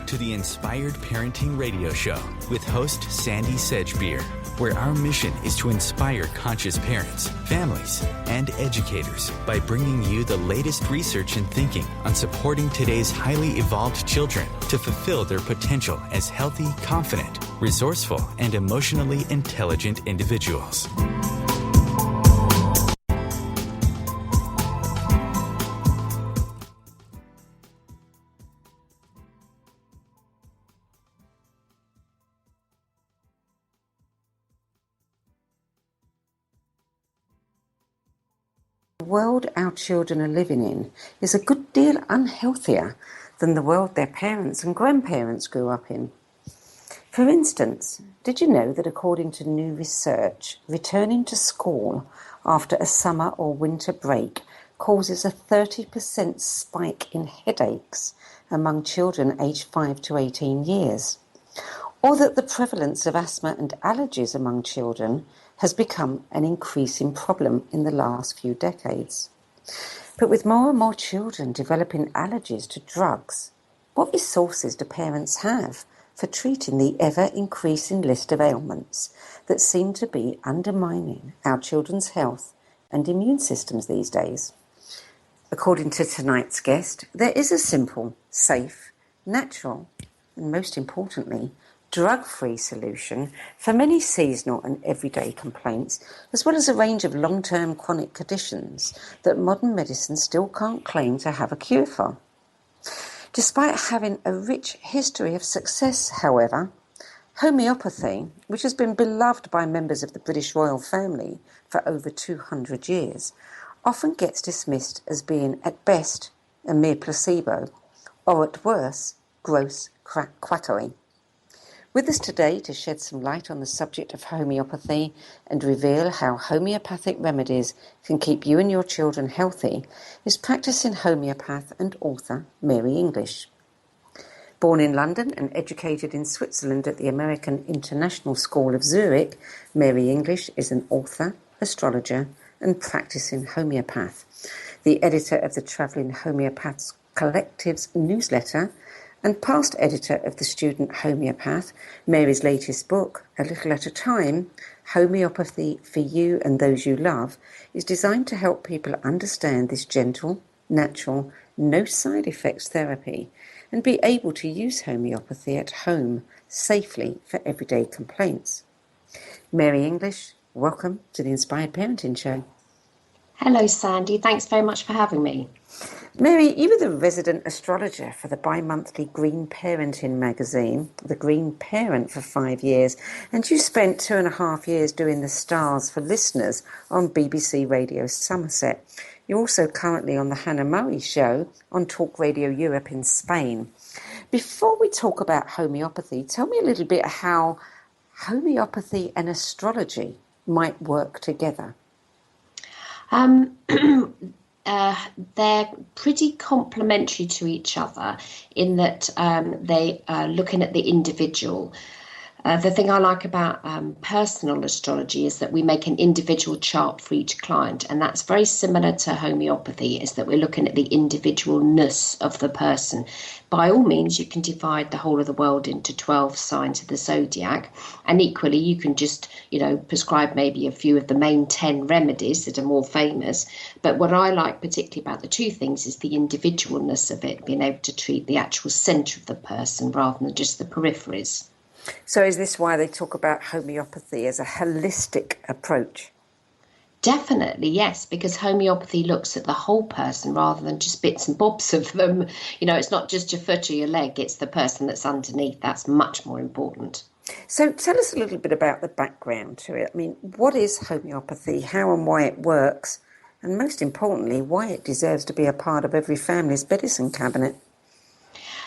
to the Inspired Parenting Radio Show with host Sandie Sedgbeer, where our mission is to inspire conscious parents, families, and educators by bringing you the latest research and thinking on supporting today's highly evolved children to fulfill their potential as healthy, confident, resourceful, and emotionally intelligent individuals. The world our children are living in is a good deal unhealthier than the world their parents and grandparents grew up in. For instance, did you know that according to new research, returning to school after a summer or winter break causes a 30% spike in headaches among children aged 5 to 18 years? Or that the prevalence of asthma and allergies among children has become an increasing problem in the last few decades. But with more and more children developing allergies to drugs, what resources do parents have for treating the ever-increasing list of ailments that seem to be undermining our children's health and immune systems these days? According to tonight's guest, there is a simple, safe, natural, and most importantly, drug-free solution for many seasonal and everyday complaints, as well as a range of long-term chronic conditions that modern medicine still can't claim to have a cure for. Despite having a rich history of success, however, homeopathy, which has been beloved by members of the British royal family for over 200 years, often gets dismissed as being, at best, a mere placebo, or at worst, gross quackery. With us today to shed some light on the subject of homeopathy and reveal how homeopathic remedies can keep you and your children healthy is practicing homeopath and author Mary English. Born in London and educated in Switzerland at the American International School of Zurich, Mary English is an author, astrologer, and practicing homeopath, the editor of the Travelling Homeopaths Collective's newsletter, and past editor of the Student Homeopath. Mary's latest book, A Little at a Time, Homeopathy for You and Those You Love, is designed to help people understand this gentle, natural, no side effects therapy and be able to use homeopathy at home safely for everyday complaints. Mary English, welcome to the Inspired Parenting Show. Hello, Sandie. Thanks very much for having me. Mary, you were the resident astrologer for the bi-monthly Green Parenting magazine, The Green Parent, for 5 years, and you spent 2.5 years doing the stars for listeners on BBC Radio Somerset. You're also currently on the Hannah Murray Show on Talk Radio Europe in Spain. Before we talk about homeopathy, tell me a little bit how homeopathy and astrology might work together. They're pretty complementary to each other in that they are looking at the individual. The thing I like about personal astrology is that we make an individual chart for each client, and that's very similar to homeopathy, is that we're looking at the individualness of the person. By all means, you can divide the whole of the world into 12 signs of the zodiac, and equally you can just, prescribe maybe a few of the main 10 remedies that are more famous. But what I like particularly about the two things is the individualness of it, being able to treat the actual centre of the person rather than just the peripheries. So is this why they talk about homeopathy as a holistic approach? Definitely, yes, because homeopathy looks at the whole person rather than just bits and bobs of them. It's not just your foot or your leg, it's the person that's underneath. That's much more important. So tell us a little bit about the background to it. I mean, what is homeopathy, how and why it works, and most importantly, why it deserves to be a part of every family's medicine cabinet?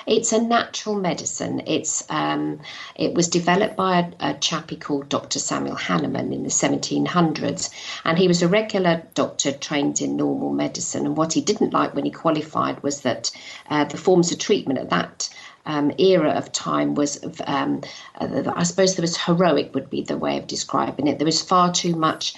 It's a natural medicine. It was developed by a chappie called Dr. Samuel Hahnemann in the 1700s, and he was a regular doctor trained in normal medicine. And what he didn't like when he qualified was that the forms of treatment at that era of time was, I suppose there was heroic would be the way of describing it. There was far too much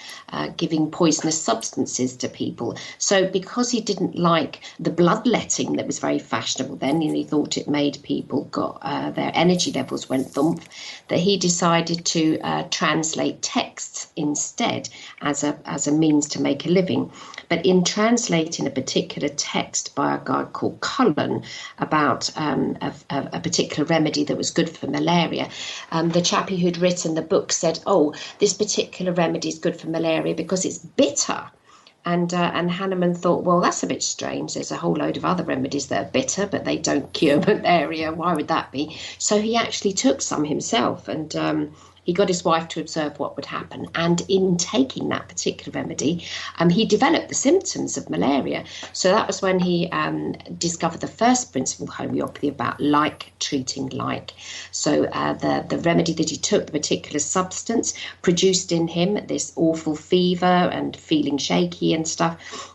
giving poisonous substances to people. So because he didn't like the bloodletting that was very fashionable then, he thought it made people got their energy levels went thump, that he decided to translate texts instead as a means to make a living. But in translating a particular text by a guy called Cullen about a particular remedy that was good for malaria, the chappie who'd written the book said, "Oh, this particular remedy is good for malaria because it's bitter." And Hahnemann thought, well, that's a bit strange. There's a whole load of other remedies that are bitter, but they don't cure malaria. Why would that be? So he actually took some himself, and he got his wife to observe what would happen. And in taking that particular remedy, he developed the symptoms of malaria. So that was when he discovered the first principle of homeopathy about like treating like. So the remedy that he took, the particular substance, produced in him this awful fever and feeling shaky and stuff.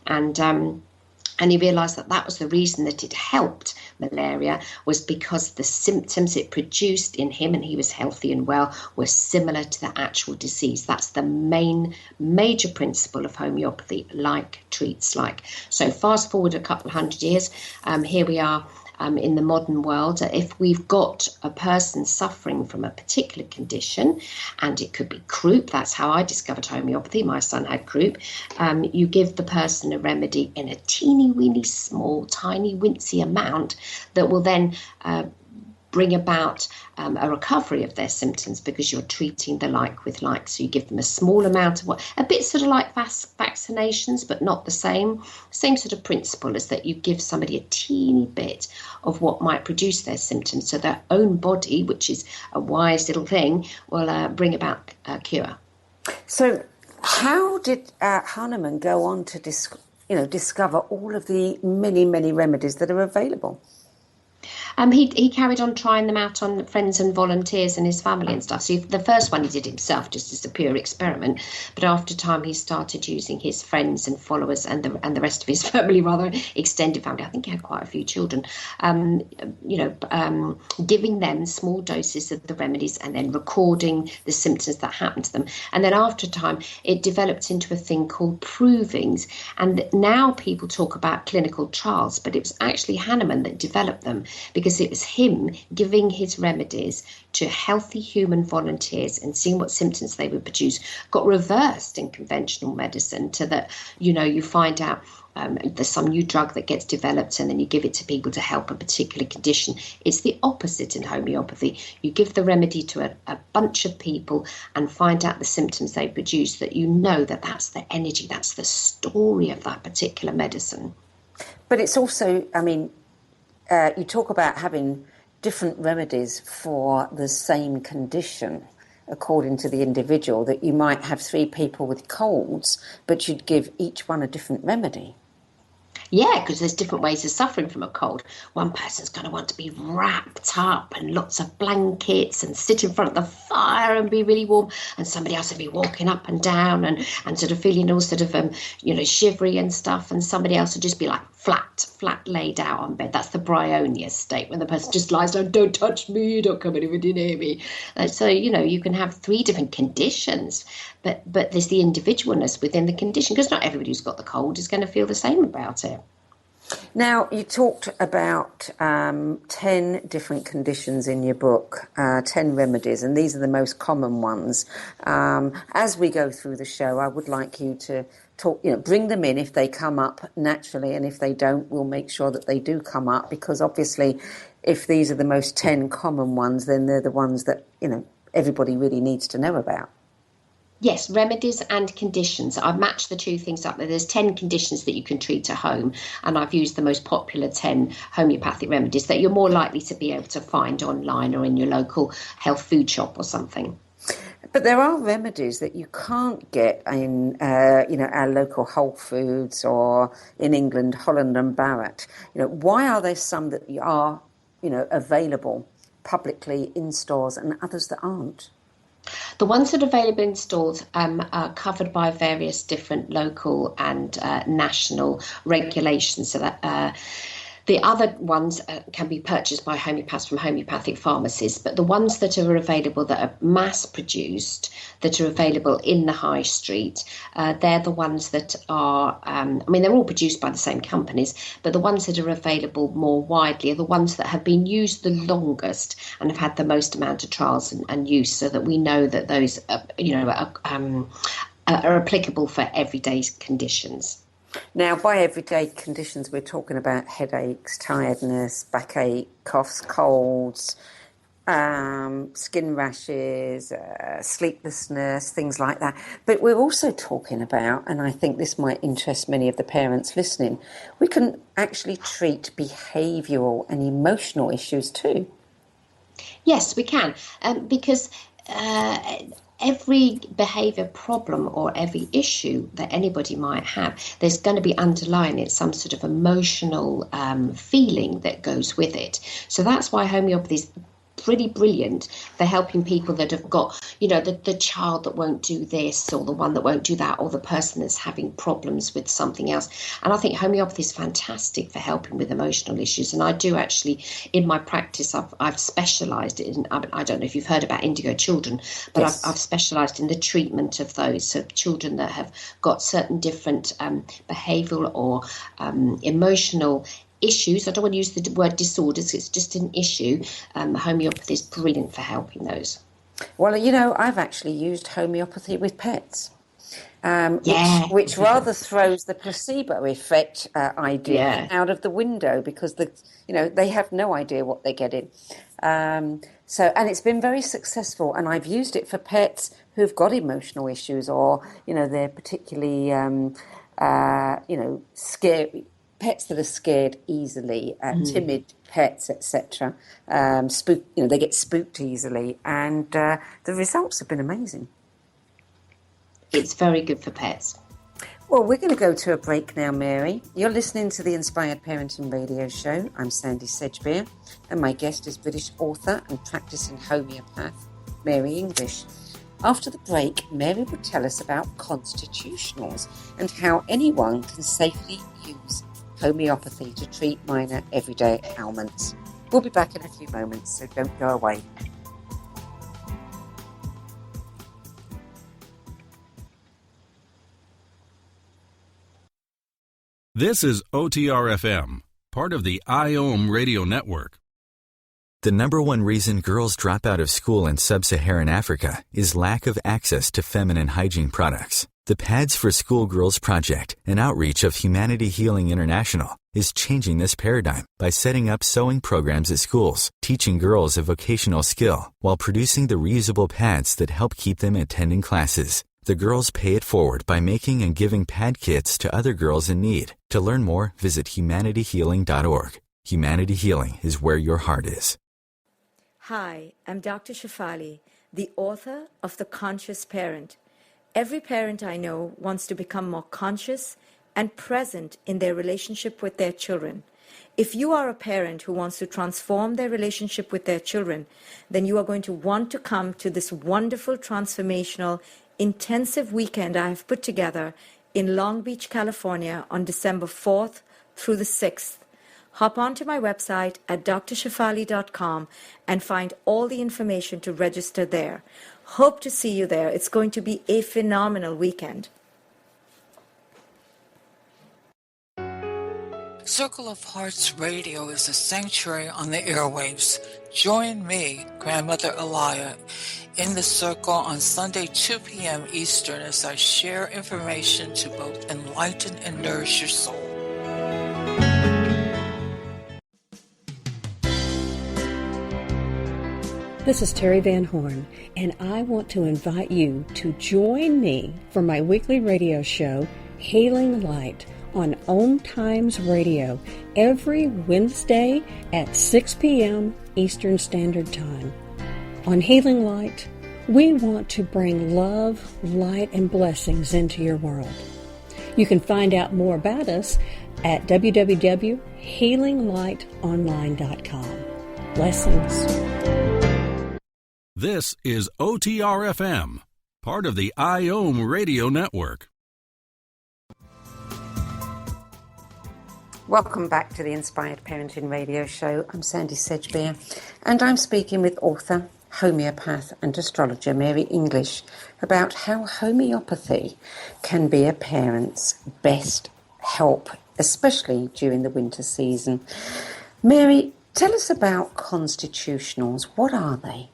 And he realised that that was the reason that it helped malaria, was because the symptoms it produced in him, and he was healthy and well, were similar to the actual disease. That's the major principle of homeopathy, like treats like. So fast forward a couple of hundred years, here we are. In the modern world, if we've got a person suffering from a particular condition, and it could be croup, that's how I discovered homeopathy, my son had croup, you give the person a remedy in a teeny weeny small, tiny wincy amount that will then bring about a recovery of their symptoms, because you're treating the like with like. So you give them a small amount of a bit sort of like vaccinations, but not the same sort of principle, as that you give somebody a teeny bit of what might produce their symptoms, so their own body, which is a wise little thing, will bring about a cure. So how did Hahnemann go on to discover all of the many remedies that are available? He carried on trying them out on friends and volunteers and his family and stuff. So the first one he did himself, just as a pure experiment. But after time, he started using his friends and followers and the rest of his family, rather extended family. I think he had quite a few children. Giving them small doses of the remedies and then recording the symptoms that happened to them. And then after time, it developed into a thing called provings. And now people talk about clinical trials, but it was actually Hahnemann that developed them, because it was him giving his remedies to healthy human volunteers and seeing what symptoms they would produce, got reversed in conventional medicine to that, you find out there's some new drug that gets developed and then you give it to people to help a particular condition. It's the opposite in homeopathy. You give the remedy to a bunch of people and find out the symptoms they produce, that that's the energy, that's the story of that particular medicine. But it's also, you talk about having different remedies for the same condition according to the individual, that you might have 3 people with colds, but you'd give each one a different remedy. Yeah, because there's different ways of suffering from a cold. One person's going to want to be wrapped up and lots of blankets and sit in front of the fire and be really warm, and somebody else will be walking up and down and sort of feeling all sort of shivery and stuff, and somebody else will just be like flat laid out on bed. That's the bryonia state, when the person just lies down, don't touch me, don't come anywhere near me. So you can have 3 different conditions, but there's the individualness within the condition, because not everybody who's got the cold is going to feel the same about it. Now, you talked about 10 different conditions in your book, 10 remedies, and these are the most common ones. As we go through the show, I would like you to talk, bring them in if they come up naturally, and if they don't, we'll make sure that they do come up, because obviously if these are the most 10 common ones, then they're the ones that, everybody really needs to know about. Yes, remedies and conditions. I've matched the 2 things up there. There's 10 conditions that you can treat at home, and I've used the most popular 10 homeopathic remedies that you're more likely to be able to find online or in your local health food shop or something. But there are remedies that you can't get in, our local Whole Foods, or in England, Holland and Barrett. Why are there some that are, available publicly in stores and others that aren't? The ones that are available in stores are covered by various different local and national regulations. So that The other ones can be purchased by homeopaths from homeopathic pharmacies, but the ones that are available that are mass produced, that are available in the high street, they're the ones that are, they're all produced by the same companies, but the ones that are available more widely are the ones that have been used the longest and have had the most amount of trials and use, so that we know that those, are applicable for everyday conditions. Now, by everyday conditions, we're talking about headaches, tiredness, backache, coughs, colds, skin rashes, sleeplessness, things like that. But we're also talking about, and I think this might interest many of the parents listening, we can actually treat behavioural and emotional issues too. Yes, we can, because every behaviour problem or every issue that anybody might have, there's going to be underlying it some sort of emotional feeling that goes with it. So that's why homeopathy is pretty brilliant for helping people that have got, the child that won't do this, or the one that won't do that, or the person that's having problems with something else. And I think homeopathy is fantastic for helping with emotional issues. And I do actually, in my practice, I've specialised in, I don't know if you've heard about indigo children, but yes. I've specialised in the treatment of those. So children that have got certain different behavioural or emotional issues. I don't want to use the word disorders, it's just an issue. Homeopathy is brilliant for helping those. Well, I've actually used homeopathy with pets, which rather throws the placebo effect idea out of the window, because they have no idea what they're getting. And it's been very successful, and I've used it for pets who've got emotional issues, or they're particularly scared. Pets that are scared easily, timid pets, etc. They get spooked easily, and the results have been amazing. It's very good for pets. Well, we're going to go to a break now, Mary. You're listening to the Inspired Parenting Radio Show. I'm Sandie Sedgbeer, and my guest is British author and practicing homeopath, Mary English. After the break, Mary will tell us about constitutionals and how anyone can safely use homeopathy to treat minor everyday ailments. We'll be back in a few moments, so don't go away. This is OTR-FM, part of the IOM radio network. The number one reason girls drop out of school in sub-Saharan Africa is lack of access to feminine hygiene products. The Pads for Schoolgirls Project, an outreach of Humanity Healing International, is changing this paradigm by setting up sewing programs at schools, teaching girls a vocational skill while producing the reusable pads that help keep them attending classes. The girls pay it forward by making and giving pad kits to other girls in need. To learn more, visit humanityhealing.org. Humanity Healing is where your heart is. Hi, I'm Dr. Shefali, the author of The Conscious Parent. Every parent I know wants to become more conscious and present in their relationship with their children. If you are a parent who wants to transform their relationship with their children, then you are going to want to come to this wonderful, transformational, intensive weekend I have put together in Long Beach, California on December 4th through the 6th. Hop onto my website at drshefali.com and find all the information to register there. Hope to see you there. It's going to be a phenomenal weekend. Circle of Hearts Radio is a sanctuary on the airwaves. Join me, Grandmother Elia, in the circle on Sunday, 2 p.m. Eastern, as I share information to both enlighten and nourish your soul. This is Terry Van Horn, and I want to invite you to join me for my weekly radio show, Hailing Light, on OMTimes Radio, every Wednesday at 6 p.m. Eastern Standard Time. On Hailing Light, we want to bring love, light, and blessings into your world. You can find out more about us at www.healinglightonline.com. Blessings. This is OTR-FM, part of the IOM radio network. Welcome back to the Inspired Parenting Radio Show. I'm Sandie Sedgbeer, and I'm speaking with author, homeopath and astrologer Mary English about how homeopathy can be a parent's best help, especially during the winter season. Mary, tell us about constitutionals. What are they?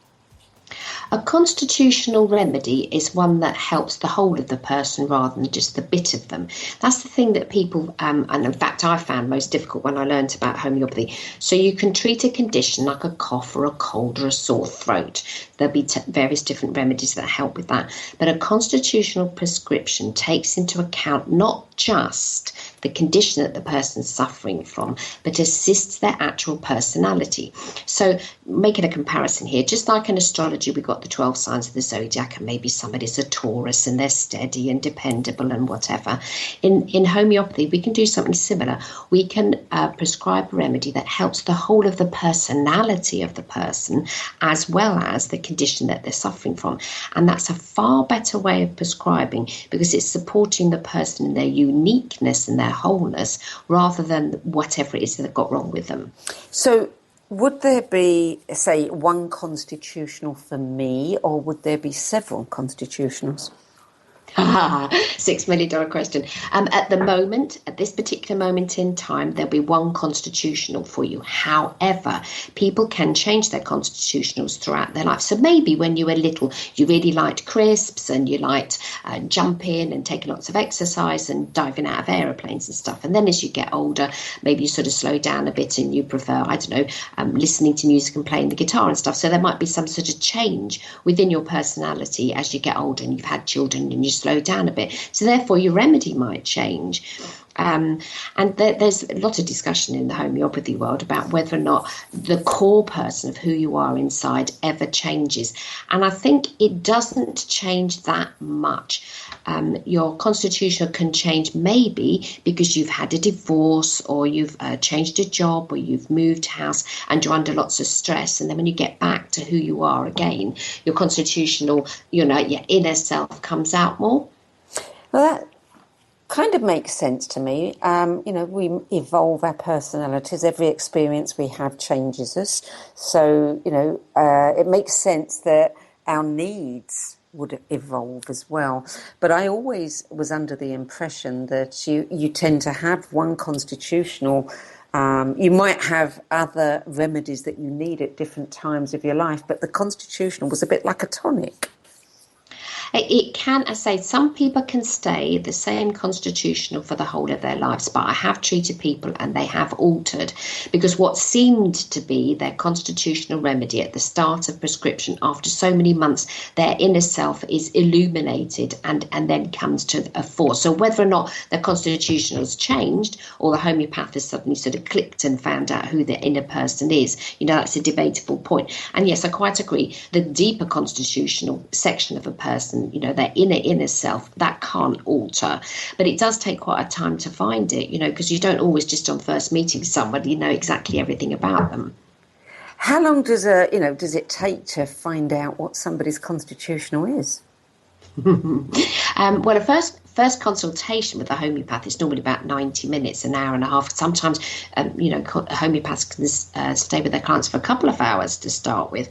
A constitutional remedy is one that helps the whole of the person rather than just the bit of them. That's the thing that people, and in fact I found most difficult when I learned about homeopathy. So you can treat a condition like a cough or a cold or a sore throat. There'll be various different remedies that help with that. But a constitutional prescription takes into account not just the condition that the person's suffering from, but assists their actual personality. So making a comparison here, just like in astrology, we've got the 12 signs of the zodiac, and maybe somebody's a Taurus and they're steady and dependable and whatever. In homeopathy, we can do something similar. We can prescribe a remedy that helps the whole of the personality of the person as well as the condition that they're suffering from. And that's a far better way of prescribing because it's supporting the person in their uniqueness and their wholeness rather than whatever it is that they've got wrong with them. So would there be, say, one constitutional for me, or would there be several constitutionals? $6 million question. At the moment, at this particular moment in time, there'll be one constitutional for you. However, people can change their constitutionals throughout their life. So maybe when you were little, you really liked crisps and you liked jumping and taking lots of exercise and diving out of aeroplanes and stuff. And then as you get older, maybe you sort of slow down a bit and you prefer, I don't know, listening to music and playing the guitar and stuff. So there might be some sort of change within your personality as you get older and you've had children and you slow down a bit. So therefore your remedy might change. And there's a lot of discussion in the homeopathy world about whether or not the core person of who you are inside ever changes. And I think it doesn't change that much. Your constitution can change maybe because you've had a divorce or you've changed a job or you've moved house and you're under lots of stress. And then when you get back to who you are again, your constitutional, your inner self comes out more. Well, that kind of makes sense to me. We evolve our personalities. Every experience we have changes us. So, it makes sense that our needs would evolve as well. But I always was under the impression that you tend to have one constitutional. You might have other remedies that you need at different times of your life, but the constitutional was a bit like a tonic. It can, I say, some people can stay the same constitutional for the whole of their lives, but I have treated people and they have altered because what seemed to be their constitutional remedy at the start of prescription, after so many months, their inner self is illuminated and then comes to a fore. So whether or not their constitutional has changed or the homeopath has suddenly sort of clicked and found out who their inner person is, that's a debatable point. And yes, I quite agree. The deeper constitutional section of a person, their inner self, that can't alter. But it does take quite a time to find it, because you don't always just on first meeting somebody know exactly everything about them. How long does it take to find out what somebody's constitutional is? Well, a first consultation with a homeopath is normally about 90 minutes, an hour and a half. Sometimes, homeopaths can stay with their clients for a couple of hours to start with.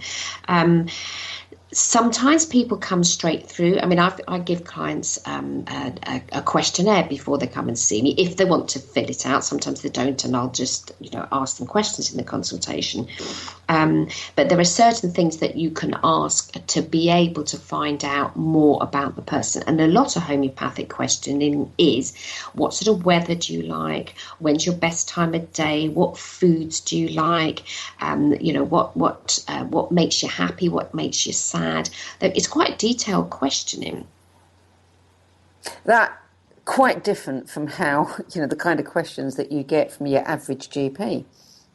Sometimes people come straight through. I mean, I give clients a questionnaire before they come and see me, if they want to fill it out. Sometimes they don't, and I'll just, ask them questions in the consultation. But there are certain things that you can ask to be able to find out more about the person. And a lot of homeopathic questioning is, what sort of weather do you like? When's your best time of day? What foods do you like? What makes you happy? What makes you sad? It's quite detailed questioning. That quite different from how, the kind of questions that you get from your average GP.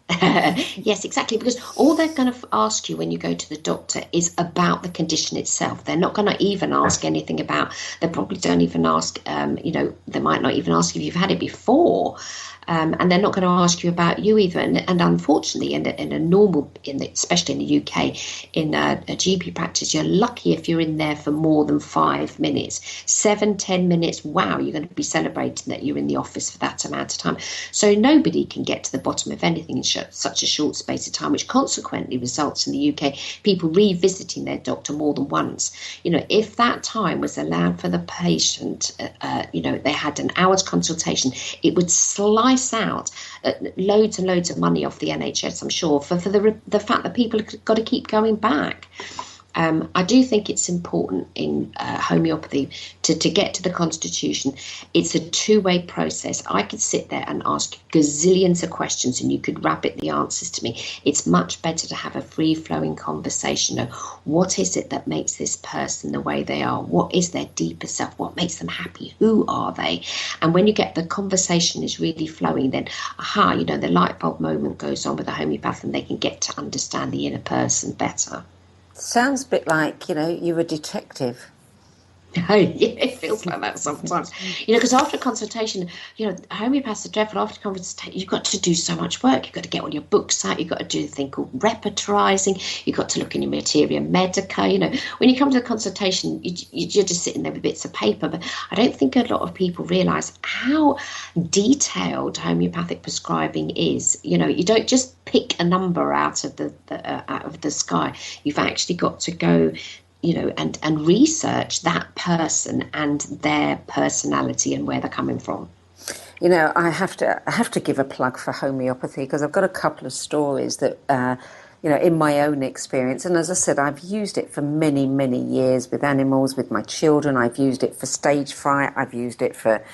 Yes, exactly, because all they're going to ask you when you go to the doctor is about the condition itself. They're not going to even ask anything about, they probably don't even ask, they might not even ask if you've had it before. And they're not going to ask you about you either. And unfortunately, especially in the UK, in a GP practice, you're lucky if you're in there for more than 5 minutes. 7-10 minutes, wow, you're going to be celebrating that you're in the office for that amount of time. So nobody can get to the bottom of anything in such a short space of time, which consequently results in the UK people revisiting their doctor more than once. If that time was allowed for the patient, they had an hour's consultation, it would slice out loads and loads of money off the NHS, I'm sure, for the fact that people have got to keep going back. I do think it's important in homeopathy to get to the constitution. It's a two-way process. I could sit there and ask gazillions of questions and you could rabbit the answers to me. It's much better to have a free-flowing conversation of what is it that makes this person the way they are? What is their deeper self? What makes them happy? Who are they? And when you get the conversation is really flowing, then, the light bulb moment goes on with the homeopath and they can get to understand the inner person better. Sounds a bit like, you're a detective. Yeah, it feels like that sometimes. Because after a consultation, homeopaths are dreadful. After a consultation, you've got to do so much work. You've got to get all your books out. You've got to do a thing called repertorising. You've got to look in your materia medica. When you come to the consultation, you're just sitting there with bits of paper. But I don't think a lot of people realise how detailed homeopathic prescribing is. You don't just pick a number out of the sky. You've actually got to go and research that person and their personality and where they're coming from. I have to give a plug for homeopathy because I've got a couple of stories that, in my own experience. And as I said, I've used it for many, many years with animals, with my children. I've used it for stage fright. I've used it for,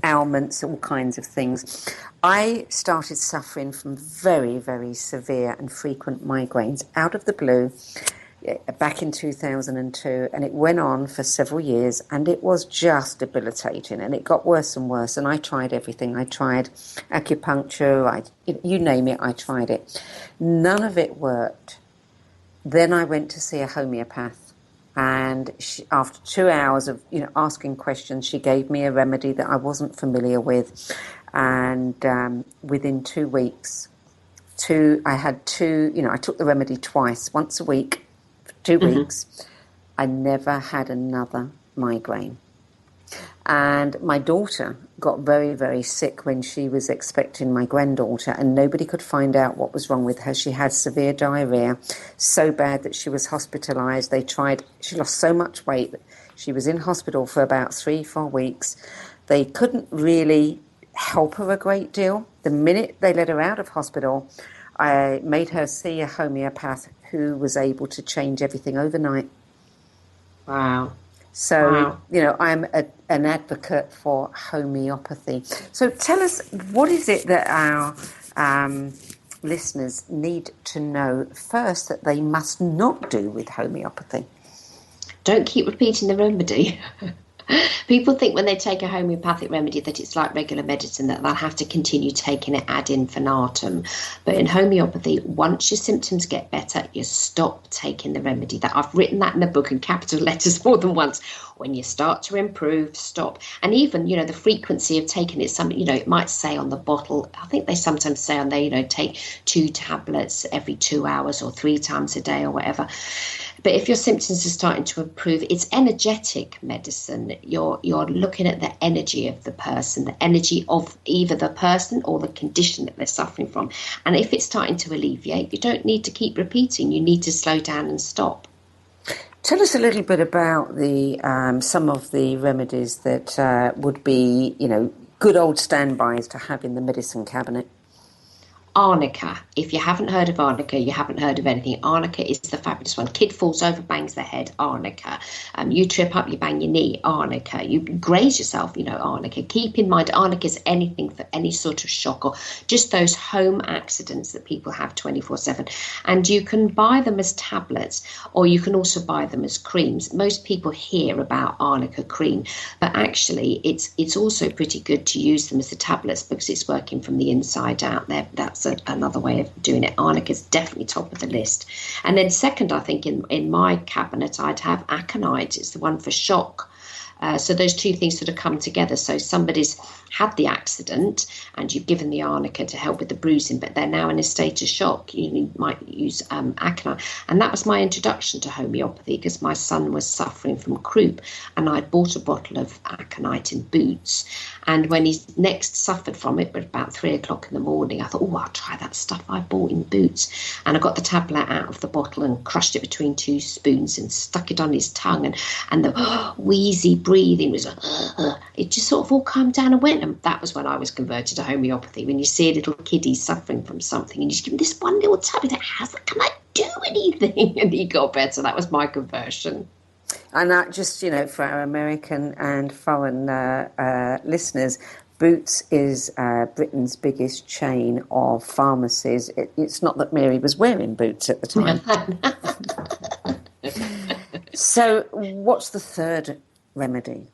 ailments, all kinds of things. I started suffering from very, very severe and frequent migraines out of the blue back in 2002, and it went on for several years, and it was just debilitating, and it got worse and worse, and I tried everything. I tried acupuncture, you name it, I tried it. None of it worked. Then I went to see a homeopath, and after 2 hours of asking questions, she gave me a remedy that I wasn't familiar with, and within 2 weeks, I took the remedy twice, once a week, 2 weeks, I never had another migraine. And my daughter got very, very sick when she was expecting my granddaughter, and nobody could find out what was wrong with her. She had severe diarrhea, so bad that she was hospitalised. She lost so much weight that she was in hospital for about 3-4 weeks. They couldn't really help her a great deal. The minute they let her out of hospital, I made her see a homeopath who was able to change everything overnight. Wow. So, I'm an advocate for homeopathy. So tell us, what is it that our listeners need to know first that they must not do with homeopathy? Don't keep repeating the remedy. People think when they take a homeopathic remedy that it's like regular medicine, that they'll have to continue taking it ad infinitum. But in homeopathy, once your symptoms get better, you stop taking the remedy. That I've written that in the book in capital letters more than once. When you start to improve, stop. And even, the frequency of taking it, it might say on the bottle, I think they sometimes say on there, take 2 tablets every 2 hours or 3 times a day or whatever. But if your symptoms are starting to improve, it's energetic medicine. You're looking at the energy of the person, the energy of either the person or the condition that they're suffering from. And if it's starting to alleviate, you don't need to keep repeating. You need to slow down and stop. Tell us a little bit about the some of the remedies that would be, good old standbys to have in the medicine cabinet. Arnica. If you haven't heard of arnica, you haven't heard of anything. Arnica is the fabulous one. Kid falls over, bangs their head, arnica. You trip up, you bang your knee, arnica. You graze yourself, arnica. Keep in mind, arnica is anything for any sort of shock or just those home accidents that people have 24/7. And you can buy them as tablets, or you can also buy them as creams. Most people hear about arnica cream, but actually it's also pretty good to use them as the tablets because it's working from the inside out. That's another way of doing it. Arnica is definitely top of the list. And then second, I think in my cabinet, I'd have aconite. It's the one for shock. So those two things sort of come together. So somebody's had the accident and you've given the arnica to help with the bruising, but they're now in a state of shock. You might use aconite. And that was my introduction to homeopathy, because my son was suffering from croup and I'd bought a bottle of aconite in Boots. And when he next suffered from it, at about 3 o'clock in the morning, I thought, oh, I'll try that stuff I bought in Boots. And I got the tablet out of the bottle and crushed it between 2 spoons and stuck it on his tongue. And the wheezy breathing was, it just sort of all calmed down and went. And that was when I was converted to homeopathy. When you see a little kiddie suffering from something and you just give him this one little tap, and can I do anything? And he got better. That was my conversion. And that just, for our American and foreign listeners, Boots is Britain's biggest chain of pharmacies. It's not that Mary was wearing boots at the time. So what's the third remedy?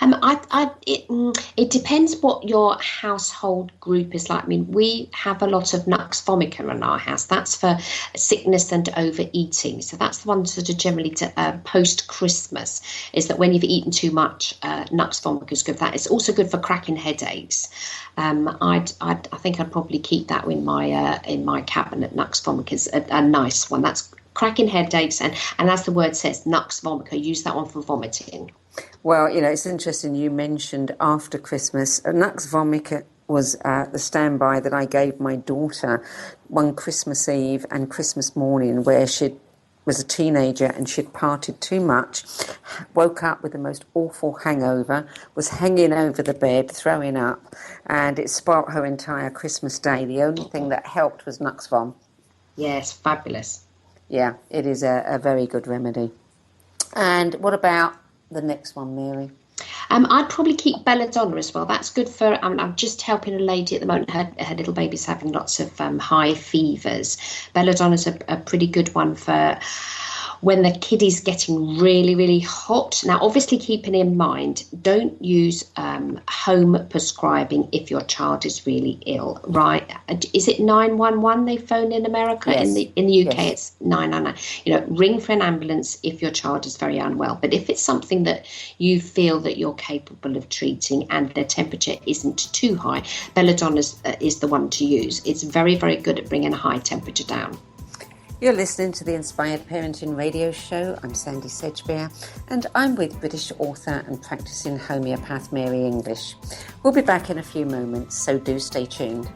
It depends what your household group is like. I mean, we have a lot of nux vomica in our house. That's for sickness and overeating. So that's the one sort of generally to post-Christmas, is that when you've eaten too much, nux vomica is good for that. It's also good for cracking headaches. I think I'd probably keep that in my cabinet. Nux vomica is a nice one. That's cracking headaches, and as the word says, nux vomica, use that one for vomiting. Well, it's interesting you mentioned after Christmas. Nux vomica was the standby that I gave my daughter one Christmas Eve and Christmas morning, where she was a teenager and she'd partied too much, woke up with the most awful hangover, was hanging over the bed, throwing up, and it spoilt her entire Christmas day. The only thing that helped was Nux Vom. Yes, fabulous. Yeah, it is a very good remedy. And what about the next one, Mary? I'd probably keep belladonna as well. That's good for, I'm just helping a lady at the moment. Her little baby's having lots of high fevers. Belladonna's a pretty good one for when the kiddie's getting really, really hot. Now, obviously, keeping in mind, don't use home prescribing if your child is really ill, right? Is it 911 they phone in America? Yes. In the UK, Yes. It's 999. Ring for an ambulance if your child is very unwell. But if it's something that you feel that you're capable of treating and their temperature isn't too high, belladonna is the one to use. It's very, very good at bringing a high temperature down. You're listening to the Inspired Parenting Radio Show. I'm Sandie Sedgbeer, and I'm with British author and practicing homeopath Mary English. We'll be back in a few moments, so do stay tuned.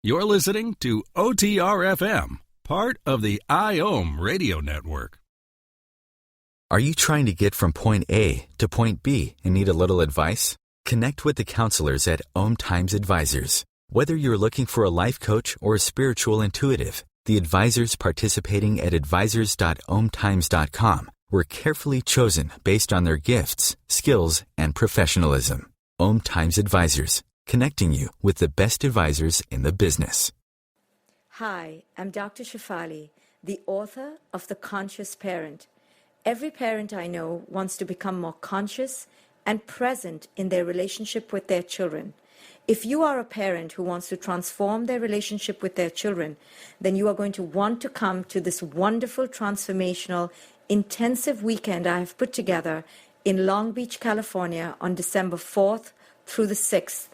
You're listening to OTR-FM, part of the IOM radio network. Are you trying to get from point A to point B and need a little advice? Connect with the counselors at OMTimes Advisors. Whether you're looking for a life coach or a spiritual intuitive, the advisors participating at advisors.omtimes.com were carefully chosen based on their gifts, skills, and professionalism. OMTimes Advisors, connecting you with the best advisors in the business. Hi, I'm Dr. Shefali, the author of The Conscious Parent. Every parent I know wants to become more conscious and present in their relationship with their children. If you are a parent who wants to transform their relationship with their children, then you are going to want to come to this wonderful, transformational, intensive weekend I have put together in Long Beach, California on December 4th through the 6th.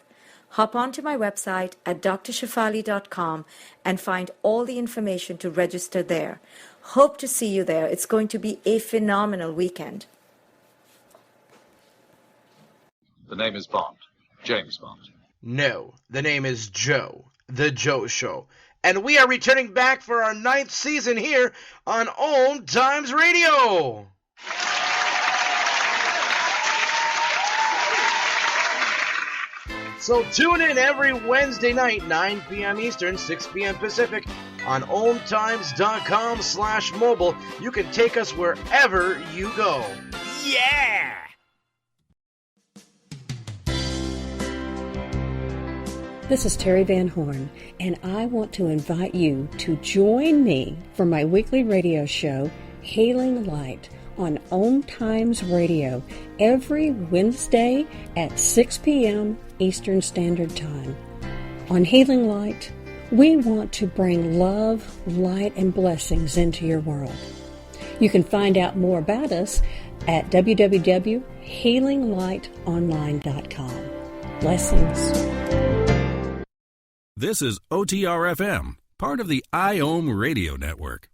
Hop onto my website at drshefali.com and find all the information to register there. Hope to see you there. It's going to be a phenomenal weekend. The name is Bond. James Bond. No, the name is Joe. The Joe Show. And we are returning back for our 9th season here on OMTimes Radio. So tune in every Wednesday night, 9 p.m. Eastern, 6 p.m. Pacific, on OMTimes.com/mobile. You can take us wherever you go. Yeah! This is Terry Van Horn, and I want to invite you to join me for my weekly radio show, Hailing Light, on OMTimes Radio every Wednesday at 6 p.m. Eastern Standard Time. On Healing Light, we want to bring love, light, and blessings into your world. You can find out more about us at www.healinglightonline.com. Blessings. This is OTRFM, part of the IOM Radio Network.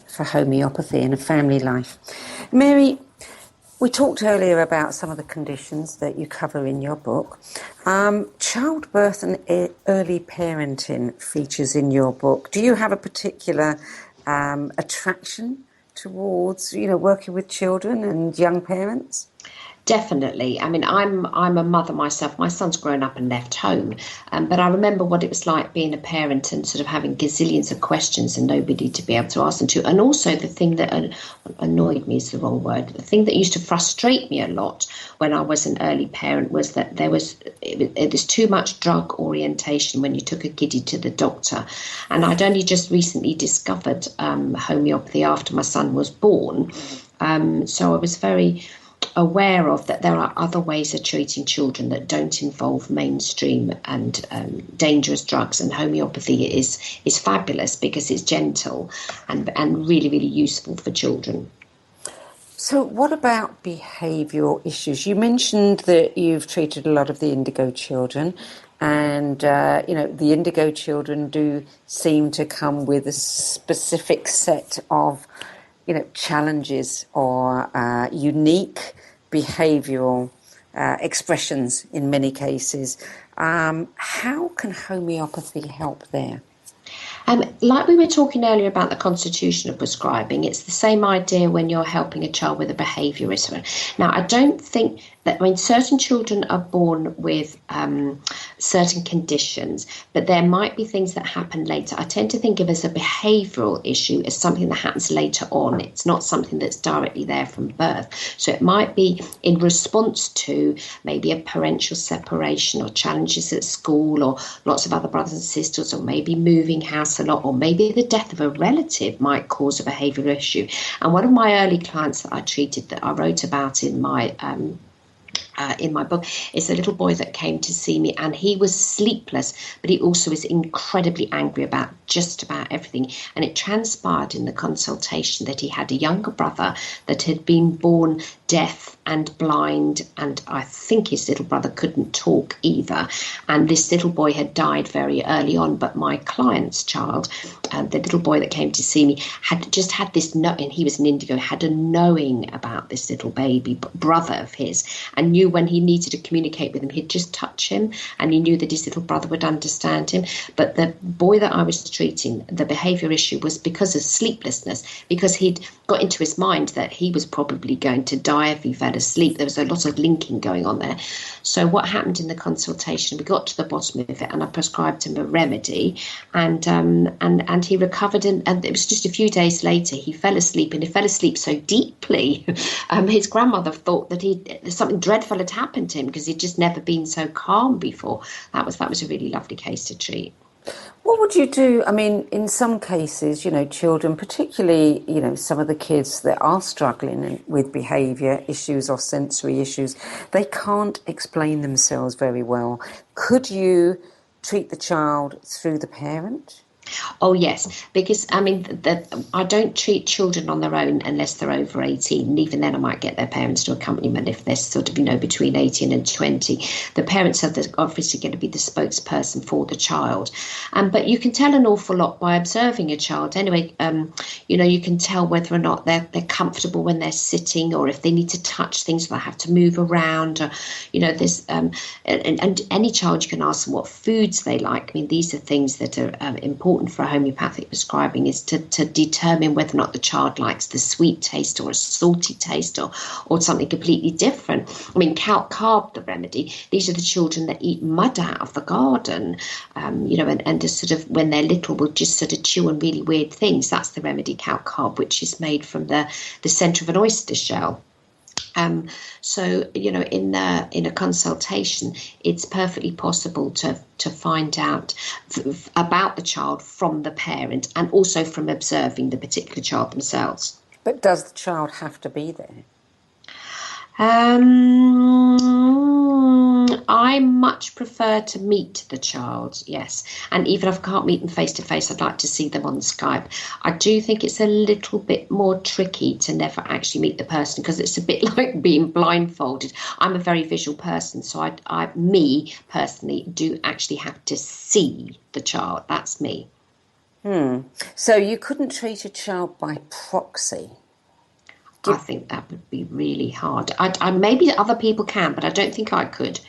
For homeopathy and a family life. Mary, we talked earlier about some of the conditions that you cover in your book. Childbirth and early parenting features in your book. Do you have a particular attraction towards, working with children and young parents? Definitely. I mean, I'm a mother myself. My son's grown up and left home, but I remember what it was like being a parent and sort of having gazillions of questions and nobody to be able to ask them to. And also the thing that annoyed me is the wrong word. The thing that used to frustrate me a lot when I was an early parent was that it was too much drug orientation when you took a kiddie to the doctor. And I'd only just recently discovered homeopathy after my son was born, so I was very aware of that there are other ways of treating children that don't involve mainstream and dangerous drugs, and homeopathy is fabulous because it's gentle and really, really useful for children. So what about behavioural issues? You mentioned that you've treated a lot of the indigo children, and the indigo children do seem to come with a specific set of challenges or unique behavioural expressions in many cases. How can homeopathy help there? Like we were talking earlier about the constitution of prescribing, it's the same idea when you're helping a child with a behaviour issue. Now, I don't think that, certain children are born with certain conditions, but there might be things that happen later. I tend to think of as a behavioural issue as something that happens later on. It's not something that's directly there from birth. So it might be in response to maybe a parental separation or challenges at school or lots of other brothers and sisters, or maybe moving house a lot, or maybe the death of a relative might cause a behavioural issue. And one of my early clients that I treated, that I wrote about in my book, is a little boy that came to see me, and he was sleepless, but he also was incredibly angry about just about everything. And it transpired in the consultation that he had a younger brother that had been born deaf and blind, and I think his little brother couldn't talk either. And this little boy had died very early on, but my client's child, the little boy that came to see me, had just had this and he was an indigo, had a knowing about this little baby brother of his, and knew when he needed to communicate with him, he'd just touch him, and he knew that his little brother would understand him. But the boy that I was treating, the behaviour issue was because of sleeplessness, because he'd got into his mind that he was probably going to die if he fell asleep. There was a lot of linking going on there. So what happened in the consultation, we got to the bottom of it, and I prescribed him a remedy, and he recovered, and it was just a few days later he fell asleep, and he fell asleep so deeply his grandmother thought that something dreadful had happened to him, because he'd just never been so calm before. That was a really lovely case to treat. What would you do? I mean, in some cases, children, particularly, some of the kids that are struggling with behaviour issues or sensory issues, they can't explain themselves very well. Could you treat the child through the parent? Oh, yes, because, I don't treat children on their own unless they're over 18. And even then I might get their parents to accompany them if they're sort of, between 18 and 20. The parents are obviously going to be the spokesperson for the child. But you can tell an awful lot by observing a child. Anyway, you can tell whether or not they're comfortable when they're sitting, or if they need to touch things, or they have to move around, or, there's, and any child, you can ask them what foods they like. These are things that are important for homeopathic prescribing, is to determine whether or not the child likes the sweet taste or a salty taste, or something completely different. Calc carb, the remedy, these are the children that eat mud out of the garden, and just sort of, when they're little, will just sort of chew on really weird things. That's the remedy calc carb, which is made from the centre of an oyster shell. So, in a consultation, it's perfectly possible to find out about the child from the parent and also from observing the particular child themselves. But does the child have to be there? I much prefer to meet the child, yes. And even if I can't meet them face to face, I'd like to see them on Skype. I do think it's a little bit more tricky to never actually meet the person, because it's a bit like being blindfolded. I'm a very visual person, so I personally do actually have to see the child. That's me. So you couldn't treat a child by proxy? I think that would be really hard. I maybe other people can, but I don't think I could.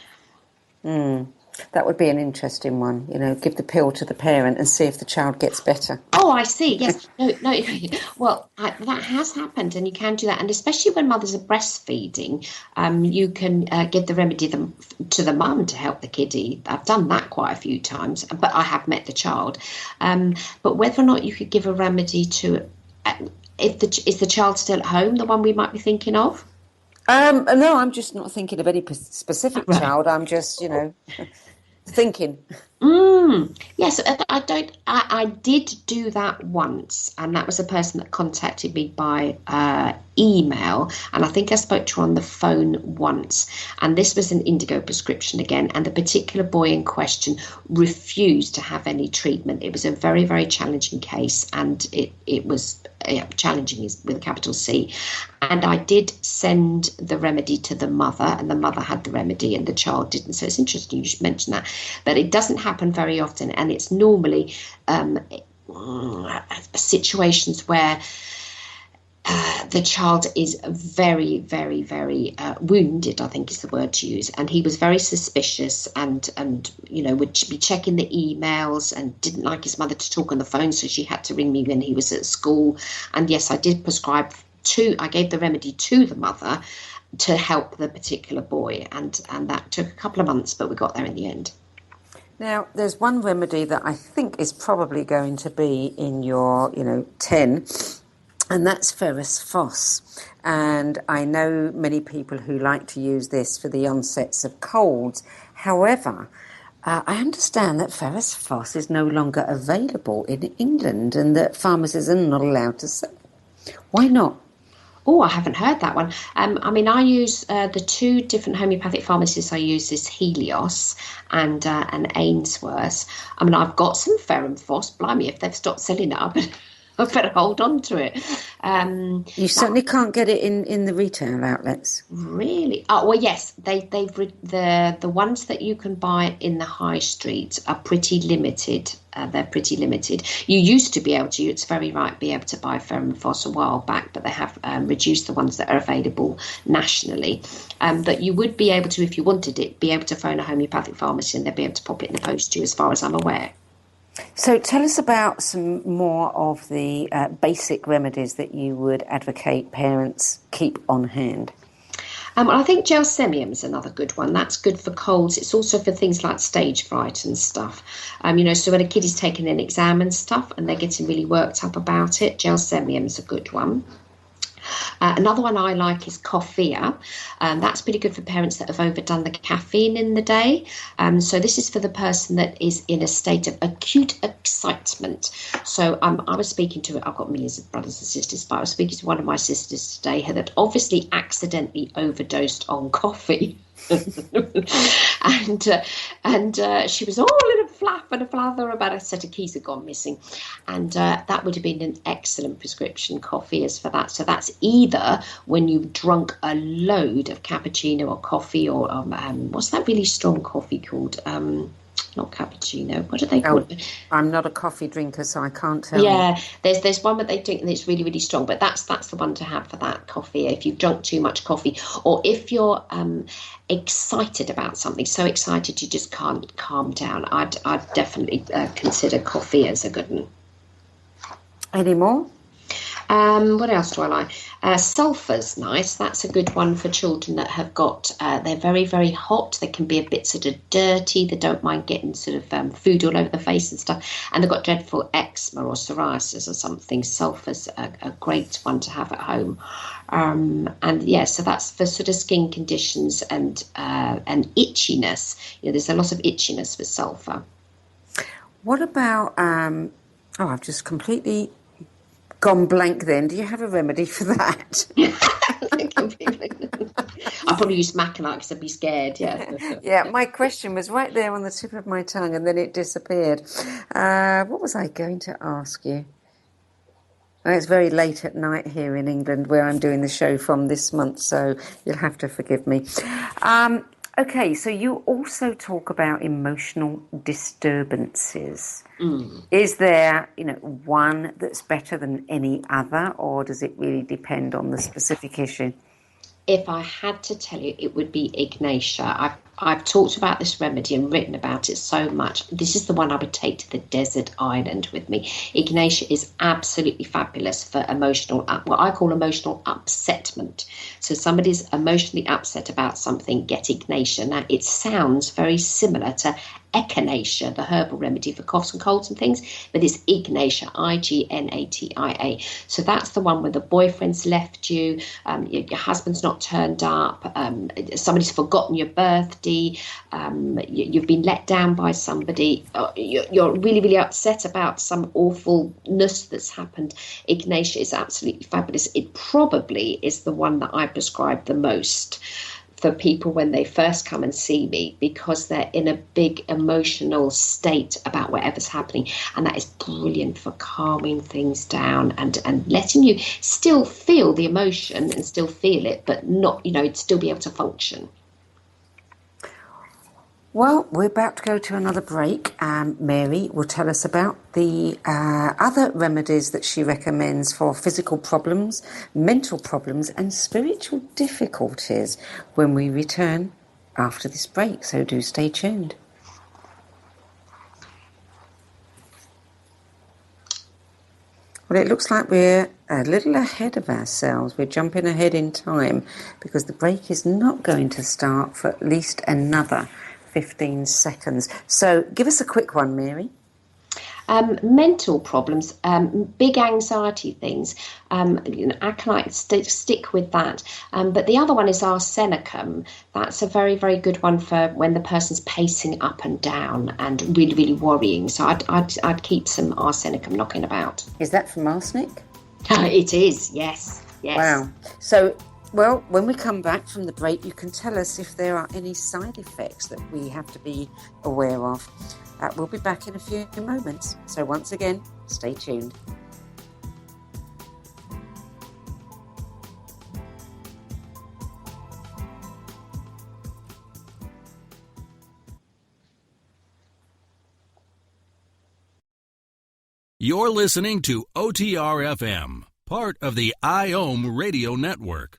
That would be an interesting one, give the pill to the parent and see if the child gets better. Oh, I see. Yes. No. Well, that has happened, and you can do that. And especially when mothers are breastfeeding, you can give the remedy to the mum to help the kiddie. I've done that quite a few times, but I have met the child. But whether or not you could give a remedy to... is the child still at home, the one we might be thinking of? No, I'm just not thinking of any specific child. I'm just, thinking. Yes, I did do that once, and that was a person that contacted me by email, and I think I spoke to her on the phone once, and this was an indigo prescription again, and the particular boy in question refused to have any treatment. It was a very, very challenging case, and it was challenging with a capital C, and I did send the remedy to the mother, and the mother had the remedy and the child didn't. So it's interesting you just mentioned that, but it doesn't happen very often, and it's normally situations where the child is very, very, very wounded, I think is the word to use, and he was very suspicious and would be checking the emails and didn't like his mother to talk on the phone, so she had to ring me when he was at school. And yes, I did I gave the remedy to the mother to help the particular boy, and that took a couple of months, but we got there in the end. Now, there's one remedy that I think is probably going to be in your, 10, and that's ferrous phos. And I know many people who like to use this for the onsets of colds. However, I understand that ferrous phos is no longer available in England and that pharmacies are not allowed to sell. Why not? Oh, I haven't heard that one. I use the two different homeopathic pharmacies I use is Helios and Ainsworth. I've got some ferrum phos. Blimey, if they've stopped selling it, I better hold on to it. You certainly can't get it in the retail outlets. Really? Oh, well, yes. The ones that you can buy in the high street are pretty limited. They're pretty limited. You used to be able to, it's very right, be able to buy ferrum phos a while back, but they have reduced the ones that are available nationally. But you would be able to, if you wanted it, be able to phone a homeopathic pharmacy and they'd be able to pop it in the post to you, as far as I'm aware. So tell us about some more of the basic remedies that you would advocate parents keep on hand. I think gelsemium is another good one. That's good for colds. It's also for things like stage fright and stuff. So when a kid is taking an exam and stuff and they're getting really worked up about it, gelsemium is a good one. Another one I like is coffea. That's pretty good for parents that have overdone the caffeine in the day. So this is for the person that is in a state of acute excitement. So I was speaking to, I've got millions of brothers and sisters, but I was speaking to one of my sisters today that obviously accidentally overdosed on coffee. and she was all in a flap and a flather about a set of keys had gone missing, and that would have been an excellent prescription. Coffee is for that. So that's either when you've drunk a load of cappuccino or coffee, or what's that really strong coffee called? Not cappuccino. What do they call it? I'm not a coffee drinker, so I can't tell. Yeah, there's one that they drink and it's really, really strong, but that's the one to have for that coffee. If you've drunk too much coffee, or if you're excited about something, so excited you just can't calm down, I'd definitely consider coffee as a good one. Any more? What else do I like? Sulphur's nice. That's a good one for children that have got, they're very, very hot. They can be a bit sort of dirty. They don't mind getting sort of food all over the face and stuff. And they've got dreadful eczema or psoriasis or something. Sulphur's a great one to have at home. And yeah, so that's for sort of skin conditions and itchiness. There's a lot of itchiness with sulphur. What about, I've just completely gone blank then. Do you have a remedy for that? I'll probably use maconite because I'd be scared, yeah. Yeah, my question was right there on the tip of my tongue and then it disappeared. What was I going to ask you? It's very late at night here in England where I'm doing the show from this month, so you'll have to forgive me. Okay, so you also talk about emotional disturbances. Is there, one that's better than any other, or does it really depend on the specific issue? If I had to tell you, it would be Ignatia. I've talked about this remedy and written about it so much. This is the one I would take to the desert island with me. Ignatia is absolutely fabulous for what I call emotional upsetment. So somebody's emotionally upset about something, get Ignatia. Now, it sounds very similar to echinacea, the herbal remedy for coughs and colds and things, but it's Ignatia, Ignatia. So that's the one where the boyfriend's left you, your husband's not turned up, somebody's forgotten your birthday, you've been let down by somebody, you're really, really upset about some awfulness that's happened. Ignatia is absolutely fabulous. It probably is the one that I prescribe the most for people when they first come and see me, because they're in a big emotional state about whatever's happening, and that is brilliant for calming things down and letting you still feel the emotion and still feel it, but not, still be able to function. Well, we're about to go to another break. Mary will tell us about the other remedies that she recommends for physical problems, mental problems and spiritual difficulties when we return after this break. So do stay tuned. Well, it looks like we're a little ahead of ourselves. We're jumping ahead in time because the break is not going to start for at least another 15 seconds. So give us a quick one, Mary. Mental problems, big anxiety things, aconite, stick with that. But the other one is arsenicum. That's a very, very good one for when the person's pacing up and down and really, really worrying. So I'd keep some arsenicum knocking about. Is that from arsenic? It is, yes. Wow. So, well, when we come back from the break, you can tell us if there are any side effects that we have to be aware of. We'll be back in a few moments. So once again, stay tuned. You're listening to OTR-FM, part of the IOM radio network.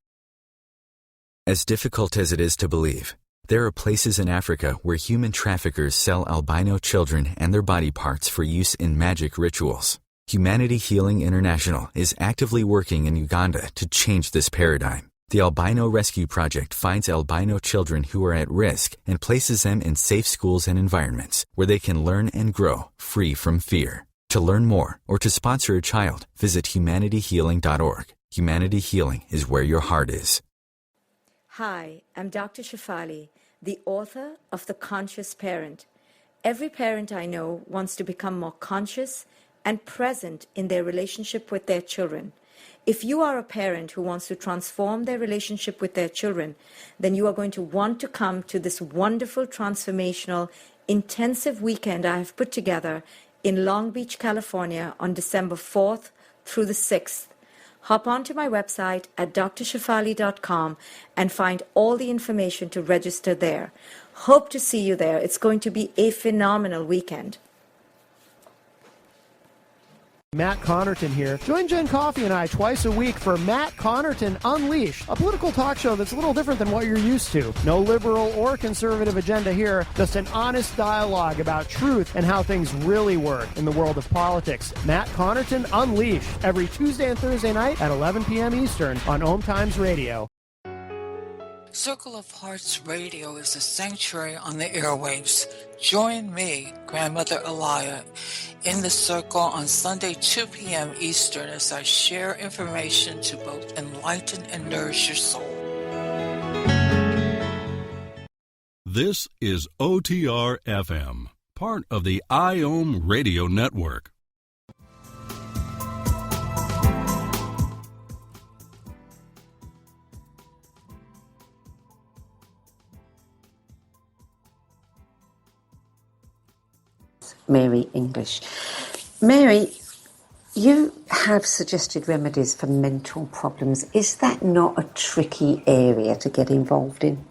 As difficult as it is to believe, there are places in Africa where human traffickers sell albino children and their body parts for use in magic rituals. Humanity Healing International is actively working in Uganda to change this paradigm. The Albino Rescue Project finds albino children who are at risk and places them in safe schools and environments where they can learn and grow free from fear. To learn more or to sponsor a child, visit humanityhealing.org. Humanity Healing is where your heart is. Hi, I'm Dr. Shefali, the author of The Conscious Parent. Every parent I know wants to become more conscious and present in their relationship with their children. If you are a parent who wants to transform their relationship with their children, then you are going to want to come to this wonderful, transformational, intensive weekend I have put together in Long Beach, California on December 4th through the 6th. Hop onto my website at drshefali.com and find all the information to register there. Hope to see you there. It's going to be a phenomenal weekend. Matt Connerton here. Join Jen Coffey and I twice a week for Matt Connerton Unleashed, a political talk show that's a little different than what you're used to. No liberal or conservative agenda here, just an honest dialogue about truth and how things really work in the world of politics. Matt Connerton Unleashed, every Tuesday and Thursday night at 11 p.m. Eastern on OMTimes Radio. Circle of Hearts Radio is a sanctuary on the airwaves. Join me, Grandmother Elia, in the circle on Sunday 2 p.m. Eastern as I share information to both enlighten and nourish your soul. This is OTR FM, part of the IOM Radio Network. Mary English. Mary, you have suggested remedies for mental problems. Is that not a tricky area to get involved in?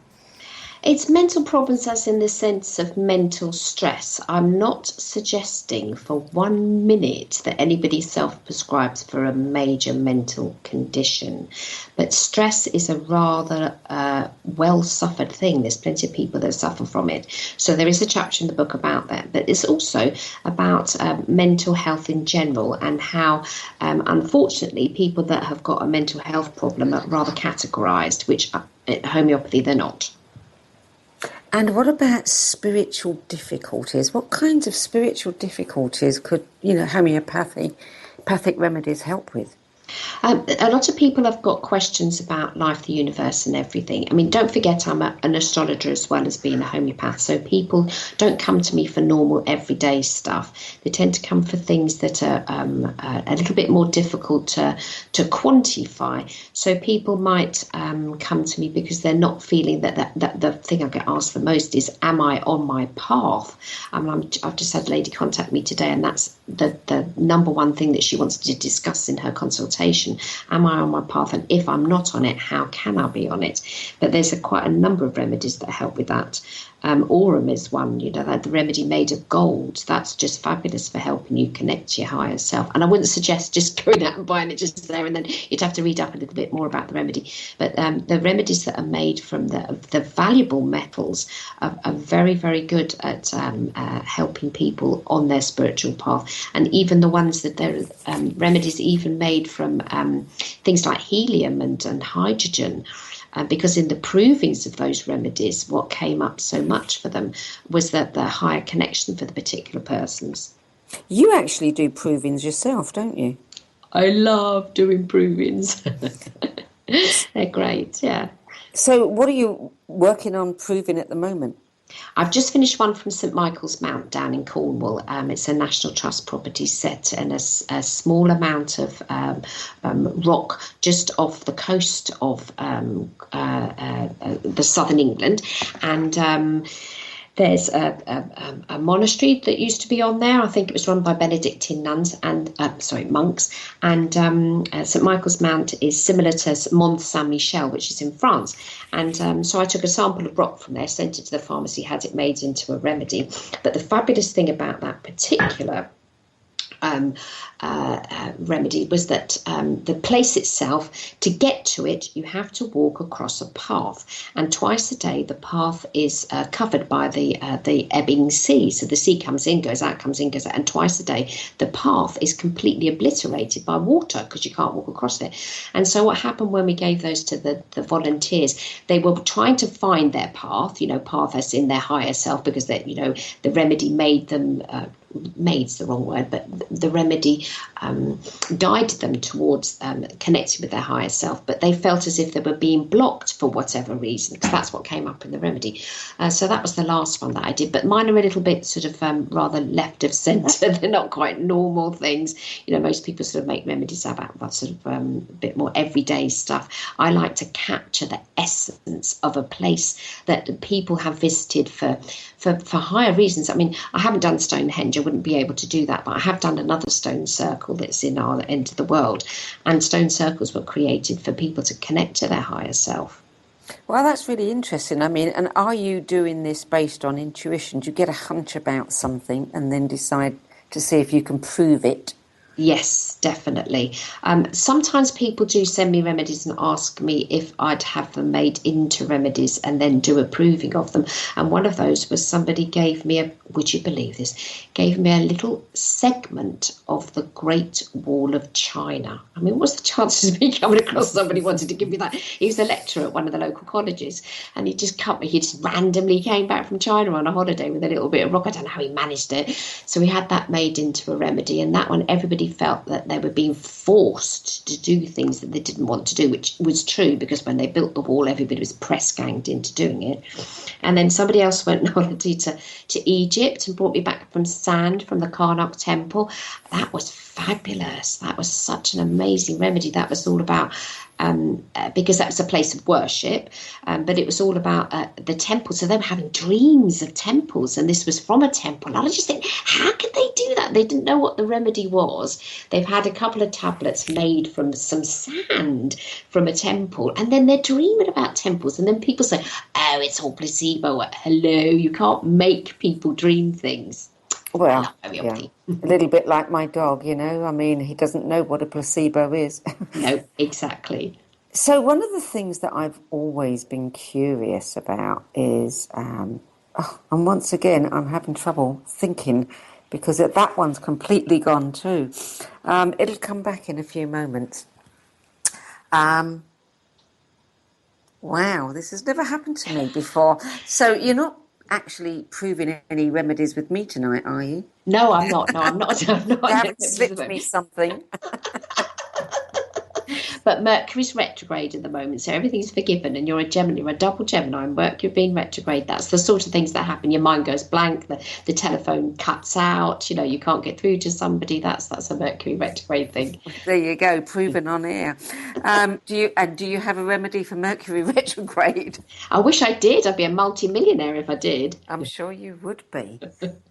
It's mental problems as in the sense of mental stress. I'm not suggesting for 1 minute that anybody self-prescribes for a major mental condition. But stress is a rather well-suffered thing. There's plenty of people that suffer from it. So there is a chapter in the book about that. But it's also about mental health in general and how, unfortunately, people that have got a mental health problem are rather categorised, which homeopathy they're not. And what about spiritual difficulties? What kinds of spiritual difficulties could, homeopathic remedies help with? A lot of people have got questions about life, the universe and everything. I mean, don't forget I'm an astrologer as well as being a homeopath. So people don't come to me for normal everyday stuff. They tend to come for things that are a little bit more difficult to quantify. So people might come to me because they're not feeling that the thing I get asked the most is, am I on my path? I've just had a lady contact me today, and that's the number one thing that she wants to discuss in her consultation. Am I on my path? And if I'm not on it, how can I be on it? But there's quite a number of remedies that help with that. Aurum is one, the remedy made of gold. That's just fabulous for helping you connect to your higher self. And I wouldn't suggest just going out and buying it just there and then. You'd have to read up a little bit more about the remedy. But the remedies that are made from the valuable metals are very, very good at helping people on their spiritual path. And even the ones that there are remedies even made from things like helium and hydrogen. Because in the provings of those remedies, what came up so much for them was that the higher connection for the particular persons. You actually do provings yourself, don't you? I love doing provings. They're great, yeah. So what are you working on proving at the moment? I've just finished one from St Michael's Mount down in Cornwall. It's a National Trust property set in a small amount of rock just off the coast of the southern England. And there's a monastery that used to be on there. I think it was run by Benedictine nuns and monks. And St Michael's Mount is similar to Mont Saint Michel, which is in France. And so I took a sample of rock from there, sent it to the pharmacy, had it made into a remedy. But the fabulous thing about that particular remedy was that the place itself, to get to it, you have to walk across a path, and twice a day the path is covered by the ebbing sea. So the sea comes in, goes out, comes in, goes out, and twice a day the path is completely obliterated by water because you can't walk across it. And so what happened when we gave those to the volunteers, they were trying to find their path, path as in their higher self, because that the remedy made them made's the wrong word, but the remedy guided them towards connecting with their higher self. But they felt as if they were being blocked for whatever reason, because that's what came up in the remedy. So that was the last one that I did. But mine are a little bit sort of rather left of centre. They're not quite normal things. Most people sort of make remedies about sort of a bit more everyday stuff. I like to capture the essence of a place that people have visited for higher reasons. I mean, I haven't done Stonehenge. I wouldn't be able to do that, but I have done another stone circle that's in our end of the world, and stone circles were created for people to connect to their higher self. Well, that's really interesting. I mean, and are you doing this based on intuition? Do you get a hunch about something and then decide to see if you can prove it? Yes, definitely. Sometimes people do send me remedies and ask me if I'd have them made into remedies and then do a proving of them. And one of those was somebody gave me would you believe this, gave me a little segment of the Great Wall of China. I mean, what's the chances of me coming across somebody wanted to give me that? He was a lecturer at one of the local colleges, and he just randomly came back from China on a holiday with a little bit of rock. I don't know how he managed it. So we had that made into a remedy, and that one, everybody felt that they were being forced to do things that they didn't want to do, which was true, because when they built the wall, everybody was press ganged into doing it. And then somebody else went on holiday to Egypt and brought me back from sand from the Karnak temple. That was fabulous. That was such an amazing remedy. That was all about because that was a place of worship, but it was all about the temple. So they were having dreams of temples, and this was from a temple. And I just think, how could they do that? They didn't know what the remedy was. They've had a couple of tablets made from some sand from a temple, and then they're dreaming about temples. And then people say, oh, it's all placebo. Hello, you can't make people dream things. Well, yeah, a little bit like my dog, you know. I mean, he doesn't know what a placebo is. No, exactly. So one of the things that I've always been curious about is, and once again, I'm having trouble thinking because that one's completely gone too. It'll come back in a few moments. Wow, this has never happened to me before. So you're not actually proving any remedies with me tonight, are you? No, I'm not. No, I'm not. I'm not. You haven't slipped me something. But Mercury's retrograde at the moment, so everything's forgiven, and you're a double Gemini, and Mercury being retrograde, that's the sort of things that happen. Your mind goes blank, the telephone cuts out, you know, you can't get through to somebody. That's a Mercury retrograde thing. There you go, proven on air. Do you have a remedy for Mercury retrograde? I wish I did. I'd be a multi-millionaire if I did. I'm sure you would be.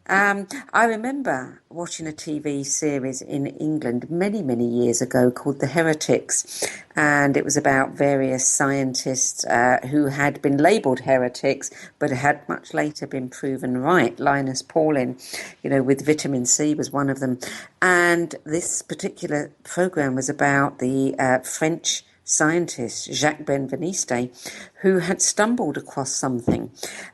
I remember watching a TV series in England many, many years ago called The Heretics, and it was about various scientists who had been labelled heretics but had much later been proven right. Linus Pauling, you know, with vitamin C was one of them. And this particular programme was about the French scientist Jacques Benveniste, who had stumbled across something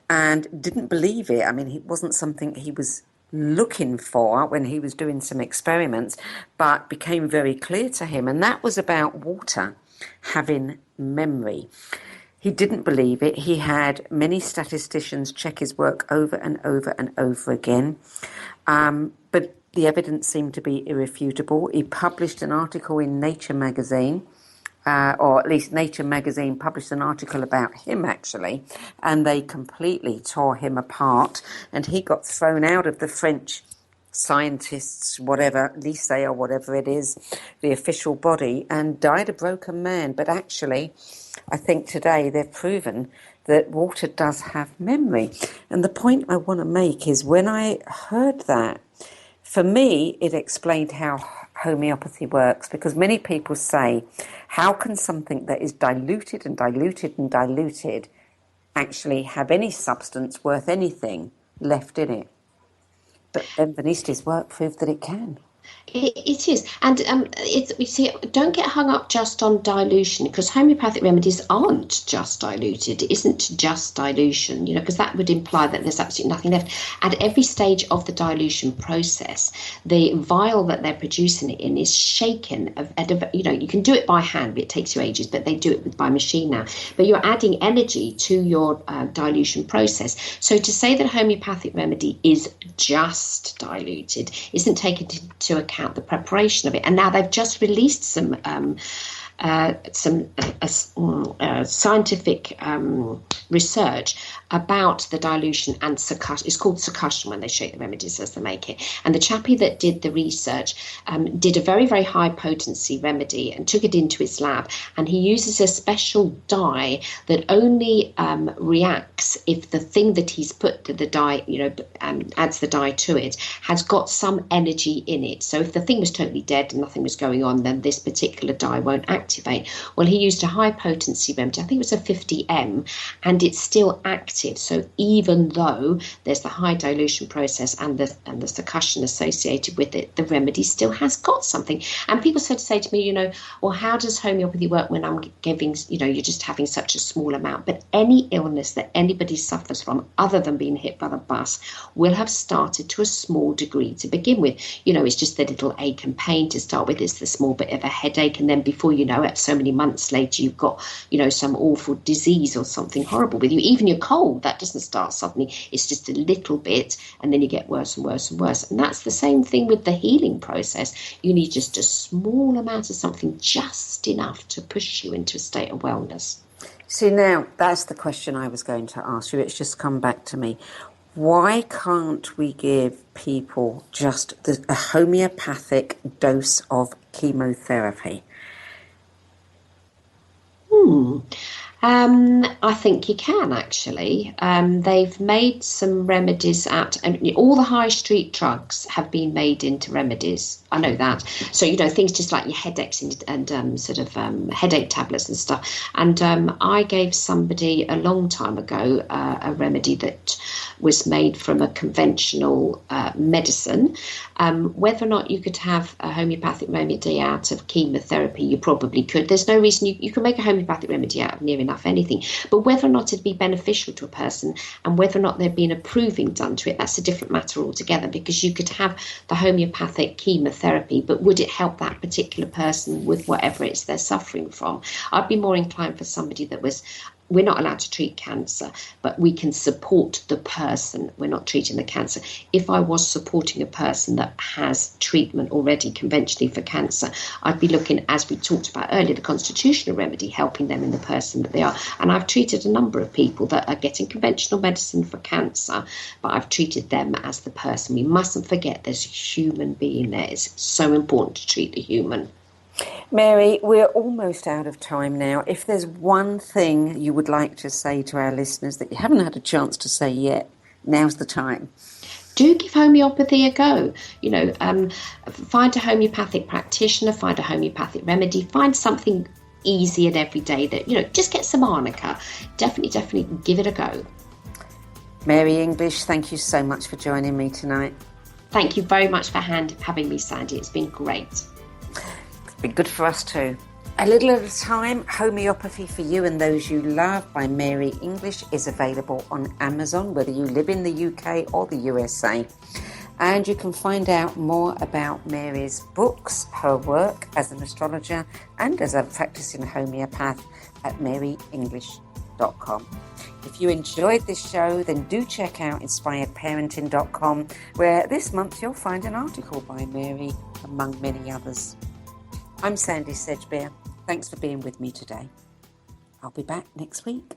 and didn't believe it. I mean, it wasn't something he was looking for when he was doing some experiments, but became very clear to him, and that was about water having memory. He didn't believe it. He had many statisticians check his work over and over and over again, but the evidence seemed to be irrefutable. He published an article in Nature magazine, or at least Nature magazine published an article about him, actually, and they completely tore him apart, and he got thrown out of the French scientists, whatever, lycée or whatever it is, the official body, and died a broken man. But actually, I think today they've proven that water does have memory. And the point I want to make is when I heard that, for me, it explained how homeopathy works, because many people say, how can something that is diluted and diluted and diluted actually have any substance worth anything left in it? But Benveniste's work proved that it can. It is, and you see, don't get hung up just on dilution, because homeopathic remedies aren't just diluted. It isn't just dilution, you know, because that would imply that there's absolutely nothing left. At every stage of the dilution process, the vial that they're producing it in is shaken. You know, you can do it by hand, but it takes you ages. But they do it by machine now. But you're adding energy to your dilution process. So to say that a homeopathic remedy is just diluted isn't taken into account the preparation of it. And now they've just released some scientific research about the dilution and succussion. It's called succussion when they shake the remedies as they make it. And the chappie that did the research did a very, very high potency remedy and took it into his lab. And he uses a special dye that only reacts if the thing that he's put the dye, you know, adds the dye to it, has got some energy in it. So if the thing was totally dead and nothing was going on, then this particular dye won't activate. activate. Well, he used a high potency remedy, I think it was a 50M, and it's still active. So even though there's the high dilution process and the succussion associated with it, the remedy still has got something. And people say to me, well, how does homeopathy work when I'm giving, you're just having such a small amount? But any illness that anybody suffers from, other than being hit by the bus, will have started to a small degree to begin with. It's just the little ache and pain to start with. It's the small bit of a headache, and then before you know it, so many months later, you've got, some awful disease or something horrible with you. Even your cold, that doesn't start suddenly. It's just a little bit, and then you get worse and worse and worse. And that's the same thing with the healing process. You need just a small amount of something, just enough to push you into a state of wellness. See, now, that's the question I was going to ask you. It's just come back to me. Why can't we give people just a homeopathic dose of chemotherapy? I think you can, actually. They've made some remedies all the high street drugs have been made into remedies. I know that. So, things just like your headaches and headache tablets and stuff. And I gave somebody a long time ago a remedy that was made from a conventional medicine. Whether or not you could have a homeopathic remedy out of chemotherapy, you probably could. There's no reason you can make a homeopathic remedy out of near enough anything. But whether or not it'd be beneficial to a person and whether or not there'd been a proving done to it, that's a different matter altogether, because you could have the homeopathic chemotherapy, but would it help that particular person with whatever it's they're suffering from? I'd be more inclined for somebody that was, we're not allowed to treat cancer, but we can support the person. We're not treating the cancer. If I was supporting a person that has treatment already conventionally for cancer, I'd be looking, as we talked about earlier, the constitutional remedy, helping them in the person that they are. And I've treated a number of people that are getting conventional medicine for cancer, but I've treated them as the person. We mustn't forget there's a human being there. It's so important to treat the human. Mary, we're almost out of time now. If there's one thing you would like to say to our listeners that you haven't had a chance to say yet, now's the time. Do give homeopathy a go. Find a homeopathic practitioner, find a homeopathic remedy, find something easy and everyday that, just get some arnica. Definitely give it a go. Mary English, thank you so much for joining me tonight. Thank you very much for having me, Sandie. It's been great. Been good for us too. A Little at a Time, Homeopathy for You and Those You Love by Mary English is available on Amazon, whether you live in the UK or the USA. And you can find out more about Mary's books, her work as an astrologer and as a practicing homeopath at maryenglish.com. If you enjoyed this show, then do check out inspiredparenting.com, where this month you'll find an article by Mary, among many others. I'm Sandie Sedgbeer. Thanks for being with me today. I'll be back next week.